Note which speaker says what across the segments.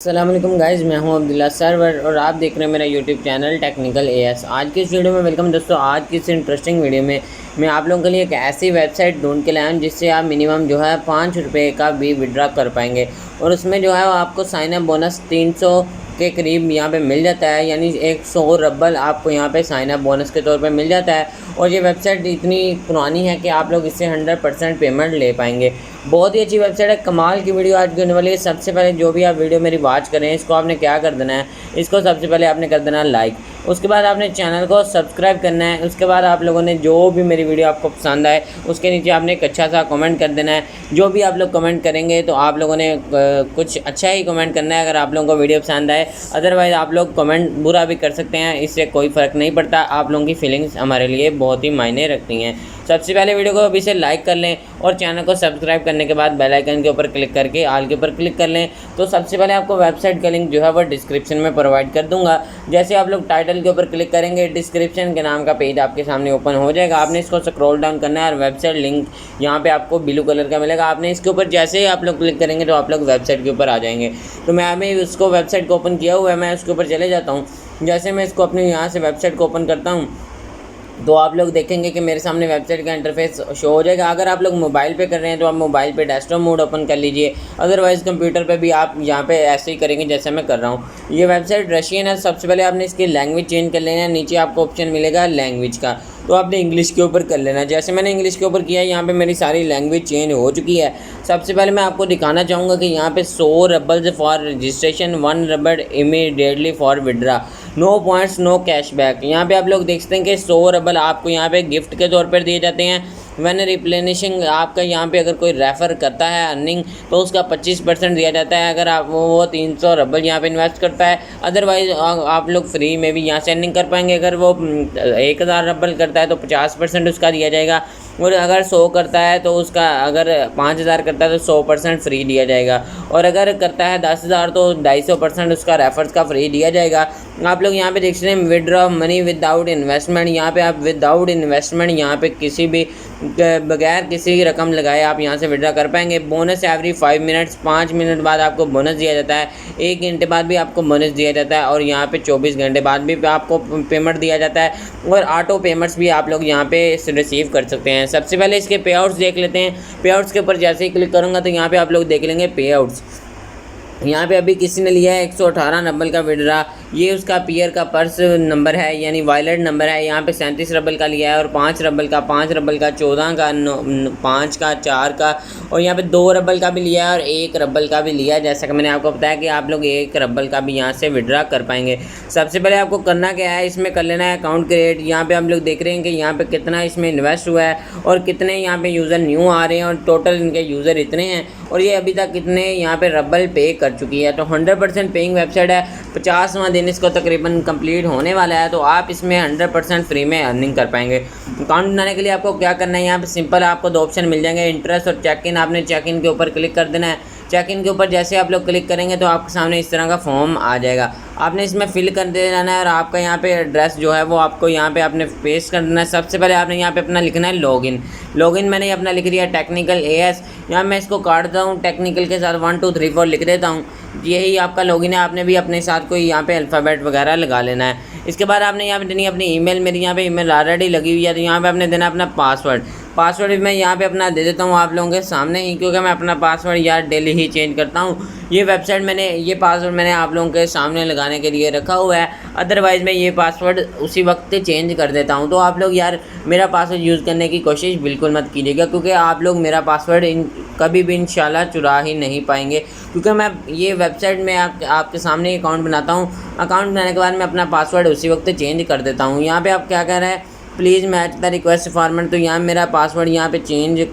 Speaker 1: अस्सलाम वालेकुम गाइज़, मैं हूं अब्दुल्ला सरवर और आप देख रहे हैं मेरा यूट्यूब चैनल टेक्निकल एएस। आज की इस वीडियो में वेलकम दोस्तों। आज की इस इंटरेस्टिंग वीडियो में मैं आप लोगों के लिए एक ऐसी वेबसाइट ढूंढ के लाया हूं जिससे आप मिनिमम जो है 5 रुपये का भी विड्रॉ कर पाएंगे और उसमें जो है वो आपको साइन अप बोनस 300 के करीब यहाँ पे मिल जाता है, यानी 100 रबल आपको यहाँ पे साइन अप बोनस के तौर पे मिल जाता है। और ये वेबसाइट इतनी पुरानी है कि आप लोग इससे 100% पेमेंट ले पाएंगे। बहुत ही अच्छी वेबसाइट है, कमाल की वीडियो आज की होने वाली है। सबसे पहले जो भी आप वीडियो मेरी वॉच करें, इसको आपने क्या कर देना है, इसको सबसे पहले आपने कर देना लाइक, उसके बाद आपने चैनल को सब्सक्राइब करना है। उसके बाद आप लोगों ने जो भी मेरी वीडियो आपको पसंद आए उसके नीचे आपने एक अच्छा सा कमेंट कर देना है। जो भी आप लोग कमेंट करेंगे तो आप लोगों ने कुछ अच्छा ही कमेंट करना है अगर आप लोगों को वीडियो पसंद आए। अदरवाइज़ आप लोग कमेंट बुरा भी कर सकते हैं, इससे कोई फ़र्क नहीं पड़ता। आप लोगों की फीलिंग्स हमारे लिए बहुत ही मायने रखती हैं। सबसे पहले वीडियो को अभी से लाइक कर लें और चैनल को सब्सक्राइब करने के बाद बेल आइकन के ऊपर क्लिक करके ऑल के ऊपर क्लिक कर लें। तो सबसे पहले आपको वेबसाइट का लिंक जो है वो डिस्क्रिप्शन में प्रोवाइड कर दूंगा। जैसे आप लोग टाइटल के ऊपर क्लिक करेंगे, डिस्क्रिप्शन के नाम का पेज आपके सामने ओपन हो जाएगा। आपने इसको स्क्रॉल डाउन करना है और वेबसाइट लिंक यहाँ पे आपको ब्लू कलर का मिलेगा। आपने इसके ऊपर जैसे ही आप लोग क्लिक करेंगे तो आप लोग वेबसाइट के ऊपर आ जाएंगे। तो मैं अभी उसको वेबसाइट को ओपन किया हुआ है, मैं उसके ऊपर चले जाता हूँ। जैसे मैं इसको अपने यहाँ से वेबसाइट को ओपन करता हूँ तो आप लोग देखेंगे कि मेरे सामने वेबसाइट का इंटरफेस शो हो जाएगा। अगर आप लोग मोबाइल पे कर रहे हैं तो आप मोबाइल पे डेस्कटॉप मोड ओपन कर लीजिए, अदरवाइज़ कंप्यूटर पे भी आप यहाँ पे ऐसे ही करेंगे जैसे मैं कर रहा हूँ। ये वेबसाइट रशियन है। सबसे पहले आपने इसकी लैंग्वेज चेंज कर लेना है। नीचे आपको ऑप्शन मिलेगा लैंग्वेज का, तो आपने इंग्लिश के ऊपर कर लेना है। जैसे मैंने इंग्लिश के ऊपर किया है, यहाँ पे मेरी सारी लैंग्वेज चेंज हो चुकी है। सबसे पहले मैं आपको दिखाना चाहूँगा कि यहाँ पे 100 roubles for registration, 1 rouble immediately for withdraw, no points no cashback. यहाँ पे आप लोग देख सकते हैं कि 100 रबल आपको यहाँ पे गिफ्ट के तौर पर दिए जाते हैं। वैन रिप्लेनिशिंग आपका यहाँ पे अगर कोई रेफ़र करता है अर्निंग तो उसका 25% दिया जाता है अगर आप वो 300 रबल यहाँ पे इन्वेस्ट करता है। अदरवाइज़ आप लोग फ्री में भी यहाँ से अर्निंग कर पाएंगे। अगर वो 1000 रबल करता है तो 50% उसका दिया जाएगा, और अगर 100 करता है तो उसका, अगर 5000 करता है तो 100% फ्री दिया जाएगा, और अगर करता है 10,000 तो 250% उसका रेफर्स का फ्री दिया जाएगा। आप लोग यहाँ पे देख सकते हैं विड्रॉ मनी विदाउट इन्वेस्टमेंट। यहाँ पे आप विदाउट इन्वेस्टमेंट यहाँ पे किसी भी बगैर किसी रकम लगाए आप यहाँ से विड्रॉ कर पाएंगे। बोनस एवरी 5 मिनट्स, 5 मिनट बाद आपको बोनस दिया जाता है, 1 घंटे बाद भी आपको बोनस दिया जाता है, और यहाँ पे 24 घंटे बाद भी आपको पेमेंट दिया जाता है, और ऑटो पेमेंट्स भी आप लोग यहाँ पे रिसीव कर सकते हैं। सबसे पहले इसके पे आउट्स देख लेते हैं। पे आउट्स के ऊपर जैसे ही क्लिक करूँगा तो यहाँ पे आप लोग देख लेंगे पे आउट्स। यहाँ पे अभी किसी ने लिया है 118 रबल का विड्रा, ये उसका पीयर का पर्स नंबर है यानी वायलेट नंबर है। यहाँ पे 37 रबल का लिया है, और 5 रबल का, 5 रबल का, 14 का, 5 का, 4 का, और यहाँ पे 2 रबल का भी लिया है और 1 रबल का भी लिया है। जैसा कि मैंने आपको बताया कि आप लोग 1 रबल का भी यहाँ से विड्रा कर पाएंगे। सबसे पहले आपको करना क्या है, इसमें कर लेना है अकाउंट क्रिएट। यहाँ पे हम लोग देख रहे हैं कि यहाँ पे कितना इसमें इन्वेस्ट हुआ है और कितने यहाँ पे यूज़र न्यू आ रहे हैं, और टोटल इनके यूज़र इतने हैं, और ये अभी तक कितने यहाँ पे रबल पे कर चुकी है। तो 100% पेइंग वेबसाइट है। 50वां दिन इसको तकरीबन कंप्लीट होने वाला है, तो आप इसमें 100% फ्री में अर्निंग कर पाएंगे। अकाउंट बनाने के लिए आपको क्या करना है, यहाँ पे सिंपल आपको 2 ऑप्शन मिल जाएंगे, इंटरेस्ट और चेक इन। आपने चेक इन के ऊपर क्लिक कर देना है। चेक इन के ऊपर जैसे आप लोग क्लिक करेंगे तो आपके सामने इस तरह का फॉर्म आ जाएगा। आपने इसमें फिल कर देना है, और आपका यहाँ पे एड्रेस जो है वो आपको यहाँ पे आपने पेस्ट कर देना है। सबसे पहले आपने यहाँ पे अपना लिखना है लॉगिन। लॉगिन मैंने अपना लिख दिया टेक्निकल एएस। यहाँ मैं इसको काटता हूँ, टेक्निकल के साथ 1 2 3 4 लिख देता हूँ। यही आपका लॉगिन है। आपने भी अपने साथ कोई यहाँ पे अल्फ़ाबेट वगैरह लगा लेना है। इसके बाद आपने यहाँ पे देनी है अपनी ईमेल। मेरी यहाँ पे ईमेल ऑलरेडी लगी हुई है, तो यहाँ पे आपने देना अपना पासवर्ड। पासवर्ड भी मैं यहाँ पे अपना दे देता हूँ आप लोगों के सामने ही, क्योंकि मैं अपना पासवर्ड यार डेली ही चेंज करता हूँ। ये वेबसाइट मैंने, ये पासवर्ड मैंने आप लोगों के सामने लगाने के लिए रखा हुआ है, अदरवाइज़ मैं ये पासवर्ड उसी वक्त चेंज कर देता हूँ। तो आप लोग यार मेरा पासवर्ड यूज़ करने की कोशिश बिल्कुल मत कीजिएगा, क्योंकि आप लोग मेरा पासवर्ड कभी भी इंशाल्लाह चुरा ही नहीं पाएंगे, क्योंकि मैं ये वेबसाइट में आपके सामने अकाउंट बनाता हूँ। अकाउंट बनाने के बाद मैं अपना पासवर्ड उसी वक्त चेंज कर देता हूँ। यहाँ पे आप क्या कह रहे हैं, please match the request format. तो यहाँ मेरा पासवर्ड यहाँ पे चेंज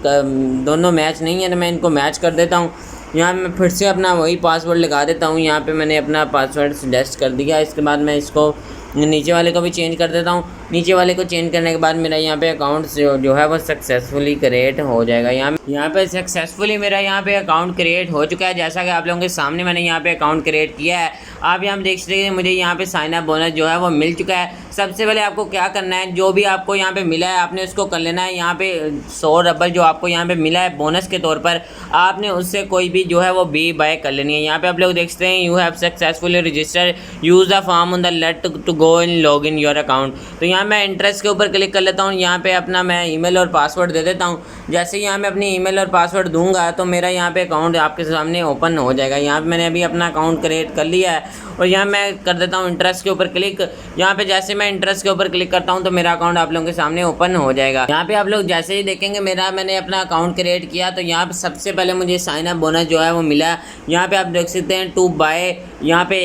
Speaker 1: दोनों मैच नहीं है, तो मैं इनको मैच कर देता हूँ। यहाँ मैं फिर से अपना वही पासवर्ड लगा देता हूँ। यहाँ पे मैंने अपना पासवर्ड सजेस्ट कर दिया। इसके बाद मैं इसको नीचे वाले को भी चेंज कर देता हूँ। नीचे वाले को चेंज करने के बाद मेरा यहाँ पे अकाउंट जो है वो सक्सेसफुली क्रिएट हो जाएगा। यहाँ पे सक्सेसफुली मेरा यहाँ पे अकाउंट क्रिएट हो चुका है। जैसा कि आप लोगों के सामने मैंने यहाँ पे अकाउंट क्रिएट किया है। आप यहाँ देख सकते हैं मुझे यहाँ पे साइन अप बोनस जो है वो मिल चुका है। सबसे पहले आपको क्या करना है, जो भी आपको यहाँ पे मिला है आपने उसको कर लेना है। यहाँ पे 100 रबल जो आपको यहाँ पे मिला है बोनस के तौर पर, आपने उससे कोई भी जो है वो बी बाय कर लेनी है। यहाँ पे आप लोग देख सकते हैं you have successfully register, use the form on the let to go in log in your account. तो यहाँ मैं इंटरेस्ट के ऊपर क्लिक कर लेता हूँ। यहाँ पे अपना मैं ईमेल और पासवर्ड दे देता हूँ। जैसे यहाँ मैं अपनी ईमेल और पासवर्ड दूंगा तो मेरा यहाँ पे अकाउंट आपके सामने ओपन हो जाएगा। यहाँ पे मैंने अभी अपना अकाउंट क्रिएट कर लिया है और यहाँ मैं कर देता हूँ इंटरेस्ट के ऊपर क्लिक। यहाँ पे जैसे मैं इंटरेस्ट के ऊपर क्लिक करता हूँ तो मेरा अकाउंट आप लोगों के सामने ओपन हो जाएगा। यहाँ पे आप लोग जैसे ही देखेंगे मैंने अपना अकाउंट क्रिएट किया तो यहाँ पे सबसे पहले मुझे साइन अप बोनस जो है वो मिला। यहाँ पे आप देख सकते हैं टू बाय, यहाँ पे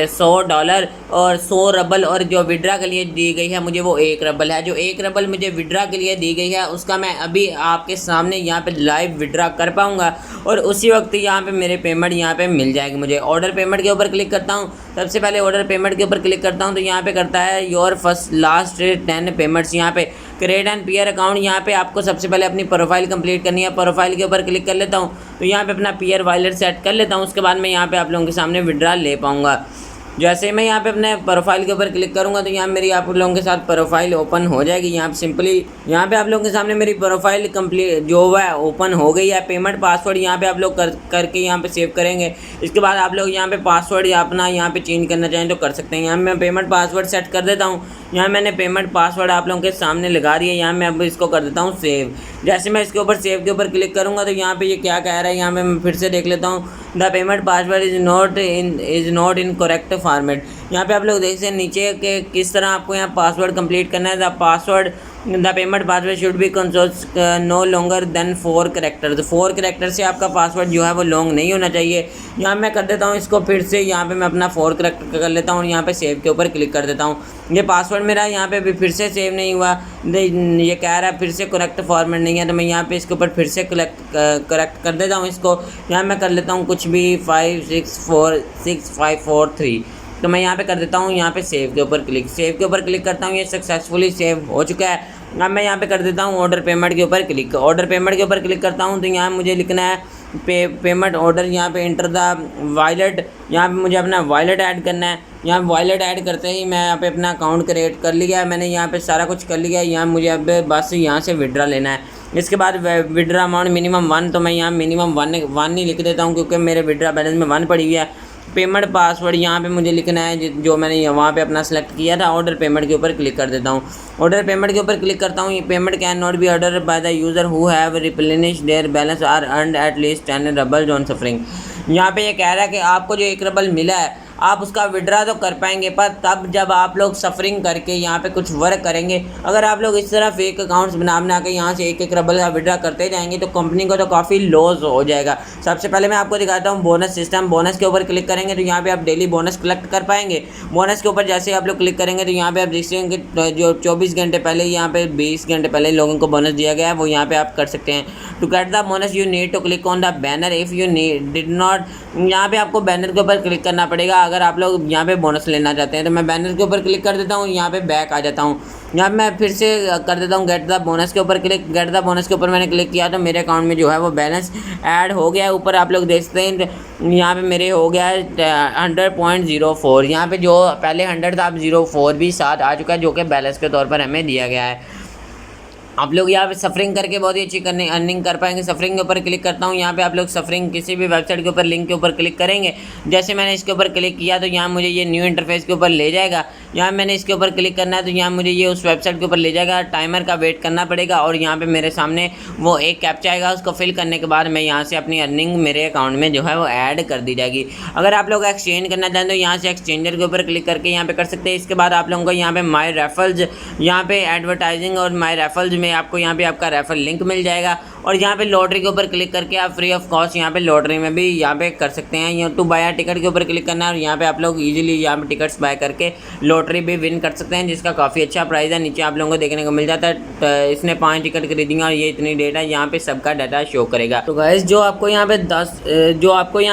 Speaker 1: $100 और 100 रबल, और जो विड्रा के लिए दी गई है मुझे वो 1 रबल है। जो 1 रबल मुझे विड्रा के लिए दी गई है उसका मैं अभी आपके सामने यहाँ पे लाइव विड्रा कर पाऊँगा और उसी वक्त यहाँ पे मेरे पेमेंट यहाँ पे मिल जाएगी मुझे। ऑर्डर पेमेंट के ऊपर क्लिक करता हूँ। सबसे पहले ऑर्डर पेमेंट के ऊपर क्लिक करता हूँ तो यहाँ पे करता है योर फर्स्ट लास्ट 10 पेमेंट्स। यहाँ पे क्रिएट एंड पीयर अकाउंट, यहाँ पे आपको सबसे पहले अपनी प्रोफाइल कंप्लीट करनी है। प्रोफाइल के ऊपर क्लिक कर लेता हूँ तो यहाँ पे अपना पीयर वॉलेट सेट कर लेता हूँ। उसके बाद मैं यहाँ पे आप लोगों के सामने विड्रा ले पाऊँगा। जैसे मैं यहाँ पे अपने प्रोफाइल के ऊपर क्लिक करूँगा तो यहाँ मेरी आप लोगों के साथ प्रोफाइल ओपन हो जाएगी। यहाँ पे सिंपली यहाँ पे आप लोगों के सामने मेरी प्रोफाइल कंप्लीट जो है ओपन हो गई है। पेमेंट पासवर्ड यहाँ पे आप लोग करके यहाँ पे सेव करेंगे। इसके बाद आप लोग यहाँ पे पासवर्ड या अपना यहाँ पे चेंज करना चाहें तो कर सकते हैं। यहाँ मैं पेमेंट पासवर्ड सेट कर देता हूँ। यहाँ मैंने पेमेंट पासवर्ड आप लोगों के सामने लगा दिया। यहाँ मैं अब इसको कर देता हूँ सेव। जैसे मैं इसके ऊपर सेव के ऊपर क्लिक करूँगा तो यहाँ पे ये क्या कह रहा है, यहाँ पे मैं फिर से देख लेता हूँ। The payment password is not in correct format. यहाँ पे आप लोग देख सकते हैं नीचे के किस तरह आपको यहाँ पासवर्ड कंप्लीट करना है। The payment password should be consoles no longer than 4 character. तो 4 कैरेक्टर से आपका पासवर्ड जो है वो लॉन्ग नहीं होना चाहिए। यहाँ मैं कर देता हूँ इसको फिर से, यहाँ पे मैं अपना 4 कैरेक्टर कर लेता हूँ और यहाँ पे सेव के ऊपर क्लिक कर देता हूँ। ये पासवर्ड मेरा यहाँ पे भी फिर से सेव नहीं हुआ, ये कह रहा है फिर से करेक्ट फॉर्मेट नहीं है। तो मैं यहाँ पे इसके ऊपर फिर से करेक्ट कर देता हूँ इसको। यहाँ मैं कर लेता हूँ कुछ भी 56465543। तो मैं यहाँ पे कर देता हूँ यहाँ पे सेव के ऊपर क्लिक। सेव के ऊपर क्लिक करता हूँ, ये सक्सेसफुली सेव हो चुका है। अब मैं यहाँ पे कर देता हूँ ऑर्डर पेमेंट के ऊपर क्लिक। ऑर्डर पेमेंट के ऊपर क्लिक करता हूँ तो यहाँ मुझे लिखना है पेमेंट ऑर्डर। यहाँ पे इंटर द वॉलेट, यहाँ पे मुझे अपना वॉलेट ऐड करना है। यहाँ वॉलेट ऐड करते ही मैं यहाँ पे अपना अकाउंट क्रिएट कर लिया है। मैंने यहाँ पे सारा कुछ कर लिया है। यहाँ मुझे अब बस यहाँ से विड्रा लेना है। इसके बाद विड्रा अमाउंट मिनिमम 1, तो मैं यहाँ मिनिमम 1 ही लिख देता हूँ क्योंकि मेरे विड्रा बैलेंस में 1 पड़ी हुई है। पेमेंट पासवर्ड यहाँ पे मुझे लिखना है जो मैंने वहाँ पे अपना सेलेक्ट किया था। ऑर्डर पेमेंट के ऊपर क्लिक कर देता हूँ। ऑर्डर पेमेंट के ऊपर क्लिक करता हूँ। ये payment can not be order by the user who have replenished their balance are earned at least 10 ruble on suffering. यहाँ पे ये कह रहा है कि आपको जो 1 रबल मिला है आप उसका विड्रा तो कर पाएंगे पर तब जब आप लोग सफरिंग करके यहाँ पे कुछ वर्क करेंगे। अगर आप लोग इस तरह फेक अकाउंट्स बना के यहाँ से 1 रबल का विड्रा करते जाएंगे तो कंपनी को तो काफ़ी लॉस हो जाएगा। सबसे पहले मैं आपको दिखाता हूँ बोनस सिस्टम। बोनस के ऊपर क्लिक करेंगे तो यहाँ पे आप डेली बोनस कलेक्ट कर पाएंगे। बोनस के ऊपर जैसे आप लोग क्लिक करेंगे तो यहाँ पे आप देख सकते हैं कि जो 24 घंटे पहले यहाँ पे 20 घंटे पहले लोगों को बोनस दिया गया है वो यहाँ पे आप कर सकते हैं। To get the bonus you need to click on the banner if you did not. यहाँ पे आपको बैनर के ऊपर क्लिक करना पड़ेगा अगर आप लोग यहाँ पे बोनस लेना चाहते हैं। तो मैं बैनर के ऊपर क्लिक कर देता हूँ, यहाँ पे बैक आ जाता हूँ। यहाँ मैं फिर से कर देता हूँ गेट द बोनस के ऊपर क्लिक। गेट द बोनस के ऊपर मैंने क्लिक किया तो मेरे अकाउंट में जो है वो बैलेंस ऐड हो गया है। ऊपर आप लोग देख सकते हैं यहाँ पे मेरे हो गया है 100.04। यहाँ पे जो पहले 100 था अब 04 भी साथ आ चुका है जो कि बैलेंस के तौर पर हमें दिया गया है। आप लोग यहाँ पे सफरिंग करके बहुत ही अच्छी अर्निंग कर पाएंगे। सफरिंग के ऊपर क्लिक करता हूँ। यहाँ पे आप लोग सफरिंग किसी भी वेबसाइट के ऊपर लिंक के ऊपर क्लिक करेंगे। जैसे मैंने इसके ऊपर क्लिक किया तो यहाँ मुझे ये न्यू इंटरफेस के ऊपर ले जाएगा। यहाँ मैंने इसके ऊपर क्लिक करना है तो यहाँ मुझे ये उस वेबसाइट के ऊपर ले जाएगा। टाइमर का वेट करना पड़ेगा और यहाँ पे मेरे सामने वो एक कैप्चा आएगा। उसको फिल करने के बाद मैं यहाँ से अपनी अर्निंग मेरे अकाउंट में जो है वो ऐड कर दी जाएगी। अगर आप लोग एक्सचेंज करना चाहें तो यहाँ से एक्सचेंजर के ऊपर क्लिक करके यहाँ पे कर सकते हैं। इसके बाद आप लोगों को यहाँ पे माई रेफरल्स, यहाँ पे एडवर्टाइजिंग और माई रेफरल्स में आपको यहाँ पे आपका रेफर लिंक मिल जाएगा। और यहाँ पे लॉटरी के ऊपर क्लिक करके आप फ्री ऑफ कॉस्ट यहाँ पे लॉटरी में भी यहाँ पे कर सकते हैं। यहाँ टू बाय टिकट के ऊपर क्लिक करना है और यहाँ पे आप लोग इजीली यहाँ पे टिकट्स बाय करके लॉटरी भी विन कर सकते हैं जिसका काफ़ी अच्छा प्राइस है। नीचे आप लोगों को देखने को मिल जाता है तो इसने 5 टिकट खरीदेंगे और ये इतनी डेटा यहाँ पे सबका डाटा शो करेगा। तो गाइस जो आपको यहाँ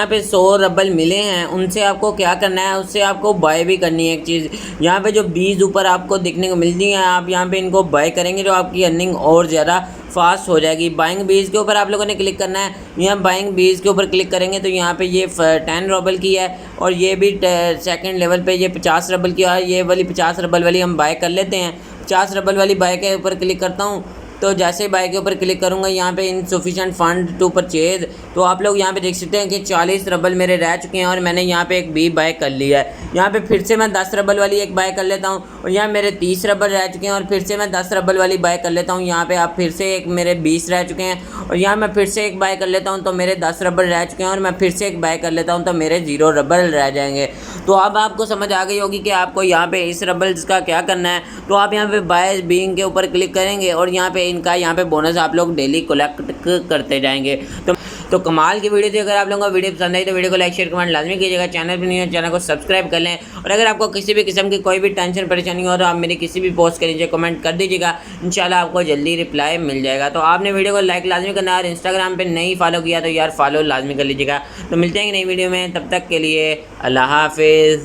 Speaker 1: पे 100 रबल मिले हैं उनसे आपको क्या करना है, उससे आपको बाय भी करनी है एक चीज़। यहाँ पे जो 20 ऊपर आपको देखने को मिलती है आप यहाँ पे इनको बाय करेंगे तो आपकी अर्निंग और ज़्यादा फास्ट हो जाएगी। बाइंग बीज के ऊपर आप लोगों ने क्लिक करना है। यहाँ बाइंग बीज के ऊपर क्लिक करेंगे तो यहाँ पे ये 10 रबल की है और ये भी सेकंड लेवल पे ये 50 रबल की है। ये वाली 50 रबल वाली हम बाय कर लेते हैं। 50 रबल वाली बाय के ऊपर क्लिक करता हूँ तो जैसे ही बाय के ऊपर क्लिक करूँगा यहाँ पे इनसफिशिएंट फंड टू परचेज, तो आप लोग यहाँ पे देख सकते हैं कि 40 रबल मेरे रह चुके हैं और मैंने यहाँ पे एक बी बाय कर लिया है। यहाँ पे फिर से मैं 10 रबल वाली एक बाय कर लेता हूँ और यहाँ मेरे 30 रबल रह चुके हैं और फिर से मैं 10 रबल वाली बाय कर लेता हूँ। यहाँ पे आप फिर से एक मेरे 20 रह चुके हैं और यहाँ मैं फिर से एक बाय कर लेता हूँ तो मेरे 10 रबल रह चुके हैं और मैं फिर से एक बाय कर लेता हूँ तो मेरे 0 रबल रह जाएंगे। तो अब आपको समझ आ गई होगी कि आपको यहाँ पे इस रबल्स का क्या करना है। तो आप यहाँ पे बाय बीइंग के ऊपर क्लिक करेंगे और यहाँ पे इनका यहाँ पे बोनस आप लोग डेली कलेक्ट करते जाएंगे। तो कमाल की वीडियो थी। अगर आप लोगों को वीडियो पसंद आई तो वीडियो को लाइक शेयर कमेंट लाजमी कीजिएगा। चैनल पर नहीं है चैनल को सब्सक्राइब कर लें और अगर आपको किसी भी किस्म की कोई भी टेंशन परेशानी हो तो आप मेरी किसी भी पोस्ट के नीचे कमेंट कर दीजिएगा, इंशाल्लाह आपको जल्दी रिप्लाई मिल जाएगा। तो आपने वीडियो को लाइक लाजमी करना है और इंस्टाग्राम पर नहीं फॉलो किया तो यार फॉलो लाजमी कर लीजिएगा। तो मिलते हैं नई वीडियो में, तब तक के लिए अल्लाह हाफिज़।